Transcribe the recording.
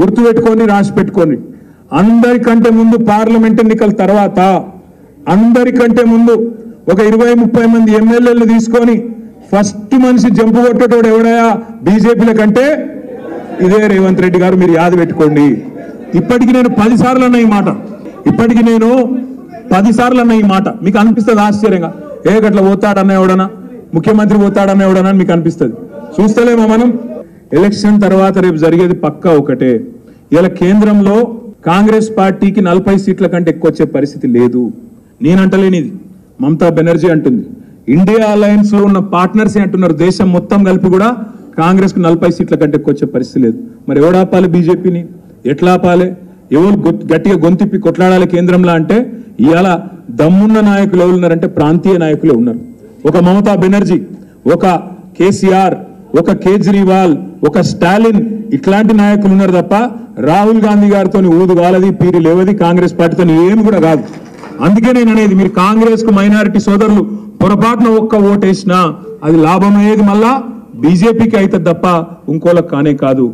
గుర్తుపెట్టుకొని రాసి పెట్టుకొని అందరికంటే ముందు పార్లమెంట్ ఎన్నికల తర్వాత అందరికంటే ముందు ఒక 20-30 మంది ఎమ్మెల్యేలు తీసుకొని ఫస్ట్ మనిషి జంపు కొట్టేటోడు ఎవడయా బీజేపీల కంటే ఇదే రేవంత్ రెడ్డి గారు. మీరు యాద పెట్టుకోండి. ఇప్పటికి నేను 10 సార్లు అన్న ఈ మాట, మీకు అనిపిస్తుంది ఆశ్చర్యంగా, గట్ల పోతాడన్న ఎవడనా, ముఖ్యమంత్రి పోతాడన్న ఎవడనా మీకు అనిపిస్తుంది. చూస్తలేమో మనం. ఎలక్షన్ తర్వాత రేపు జరిగేది పక్కా ఒకటే. ఇలా కేంద్రంలో కాంగ్రెస్ పార్టీకి 40 సీట్ల కంటే ఎక్కువ వచ్చే పరిస్థితి లేదు. నేనంటలేనిది, మమతా బెనర్జీ అంటుంది. ఇండియా అలయన్స్ లో ఉన్న పార్ట్నర్స్ అంటున్నారు, దేశం మొత్తం కలిపి కూడా కాంగ్రెస్ కు 40 సీట్ల కంటే ఎక్కువ వచ్చే పరిస్థితి లేదు. మరి ఎవడాపాలి బీజేపీని? ఎట్లా ఆపాలి? ఎవరు గట్టిగా గొంతిప్పి కొట్లాడాలి కేంద్రంలో అంటే ఇవాళ దమ్మున్న నాయకులు ఎవరు ఉన్నారంటే ప్రాంతీయ నాయకులే ఉన్నారు. ఒక మమతా బెనర్జీ, ఒక కేసీఆర్, ఒక కేజ్రీవాల్, ఒక స్టాలిన్, ఇట్లాంటి నాయకులు ఉన్నారు తప్ప రాహుల్ గాంధీ గారితో ఊదు కాలది, పీరి లేవది, కాంగ్రెస్ పార్టీతో ఏమి కూడా కాదు. అందుకే నేను అనేది, మీరు కాంగ్రెస్ కు మైనారిటీ సోదరులు పొరపాటున ఒక్క ఓటేసినా అది లాభమయ్యేది మళ్ళా బీజేపీకి అయితే తప్ప ఇంకోళ్ళకి కానే కాదు.